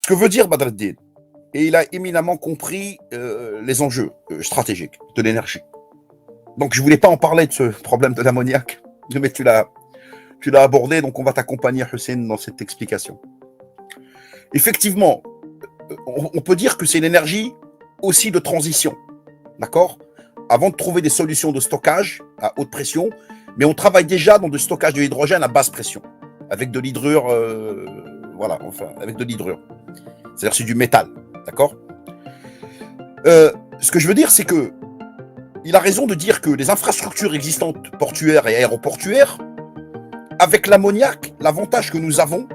Ce que veut dire Badreddin, et il a éminemment compris les enjeux stratégiques de l'énergie. Donc je voulais pas en parler de ce problème de l'ammoniac, mais tu l'as abordé, donc on va t'accompagner, Hussein, dans cette explication. Effectivement, on peut dire que c'est une énergie aussi de transition, d'accord? Avant de trouver des solutions de stockage à haute pression, mais on travaille déjà dans du stockage de l'hydrogène à basse pression, avec de l'hydrure, voilà, enfin, avec de l'hydrure. C'est-à-dire c'est du métal, d'accord? Ce que je veux dire, c'est que il a raison de dire que les infrastructures existantes portuaires et aéroportuaires, avec l'ammoniac, l'avantage que nous avons,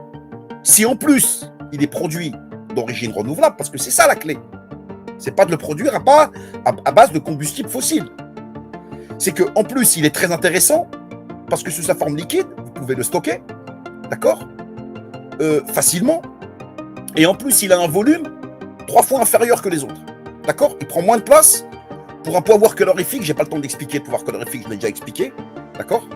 si en plus il est produit d'origine renouvelable, parce que c'est ça la clé, c'est pas de le produire à base de combustible fossile. C'est qu'en plus il est très intéressant, parce que sous sa forme liquide, vous pouvez le stocker, d'accord, facilement, et en plus il a un volume 3 fois inférieur que les autres, d'accord? Il prend moins de place. Pour un pouvoir calorifique, j'ai pas le temps d'expliquer le pouvoir calorifique, je l'ai déjà expliqué, d'accord?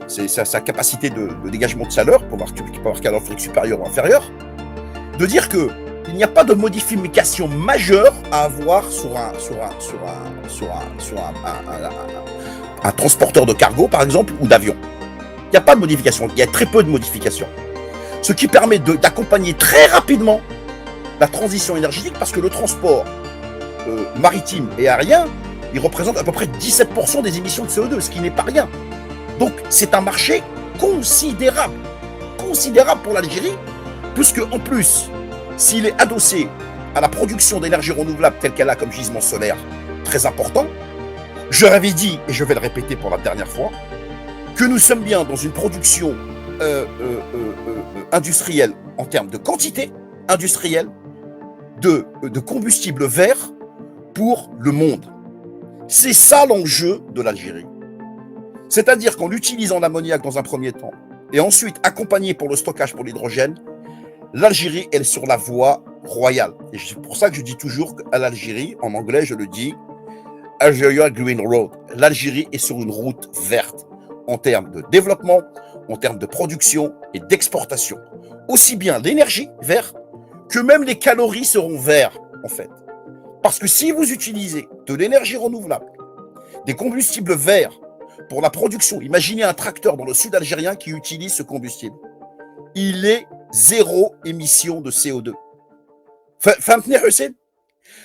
C'est sa capacité de dégagement de chaleur, pouvoir calorifique supérieur ou inférieur. De dire que il n'y a pas de modification majeure à avoir sur un transporteur de cargo, par exemple, ou d'avion. Il n'y a pas de modification, il y a très peu de modifications. Ce qui permet d'accompagner très rapidement la transition énergétique, parce que le transport maritime et aérien, il représente à peu près 17% des émissions de CO2, ce qui n'est pas rien. Donc c'est un marché considérable pour l'Algérie, puisque en plus, s'il est adossé à la production d'énergie renouvelable telle qu'elle a comme gisement solaire très important, je l'avais dit, et je vais le répéter pour la dernière fois, que nous sommes bien dans une production industrielle en termes de quantité industrielle de combustible vert pour le monde. C'est ça l'enjeu de l'Algérie. C'est-à-dire qu'en utilisant l'ammoniac dans un premier temps, et ensuite accompagné pour le stockage pour l'hydrogène, l'Algérie est sur la voie royale. Et c'est pour ça que je dis toujours qu'à l'Algérie, en anglais je le dis, Algeria Green Road. L'Algérie est sur une route verte, en termes de développement, en termes de production et d'exportation. Aussi bien l'énergie verte, que même les calories seront vertes, en fait. Parce que si vous utilisez de l'énergie renouvelable, des combustibles verts pour la production, imaginez un tracteur dans le sud algérien qui utilise ce combustible. Il est zéro émission de CO2. Fahmtni Hussein?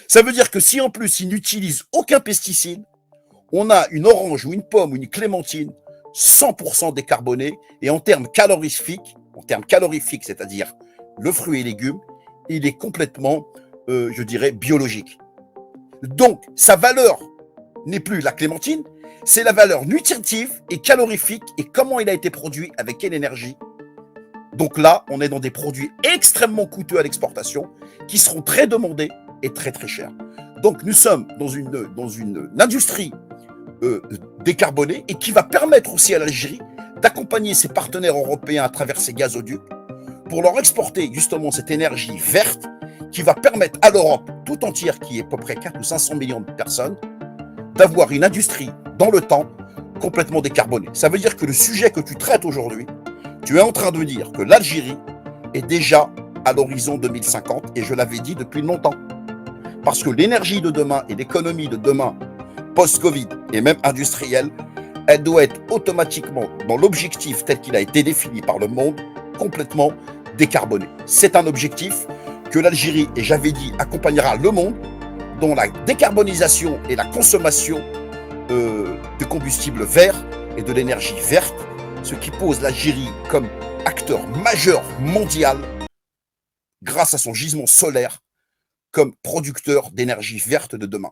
Ça veut dire que si en plus il n'utilise aucun pesticide, on a une orange ou une pomme ou une clémentine 100% décarbonée, et en termes calorifiques, c'est-à-dire le fruit et légumes, il est complètement, je dirais, biologique. Donc, sa valeur n'est plus la clémentine, c'est la valeur nutritive et calorifique et comment il a été produit, avec quelle énergie. Donc là, on est dans des produits extrêmement coûteux à l'exportation qui seront très demandés et très très chers. Donc nous sommes dans une industrie décarbonée et qui va permettre aussi à l'Algérie d'accompagner ses partenaires européens à travers ses gazoducs pour leur exporter justement cette énergie verte qui va permettre à l'Europe tout entière, qui est à peu près 400 ou 500 millions de personnes, d'avoir une industrie dans le temps complètement décarbonée. Ça veut dire que le sujet que tu traites aujourd'hui, tu es en train de dire que l'Algérie est déjà à l'horizon 2050, et je l'avais dit depuis longtemps. Parce que l'énergie de demain et l'économie de demain, post-Covid et même industrielle, elle doit être automatiquement dans l'objectif tel qu'il a été défini par le monde, complètement décarbonée. C'est un objectif que l'Algérie, et j'avais dit, accompagnera le monde dans la décarbonisation et la consommation de combustibles verts et de l'énergie verte, ce qui pose l'Algérie comme acteur majeur mondial grâce à son gisement solaire comme producteur d'énergie verte de demain.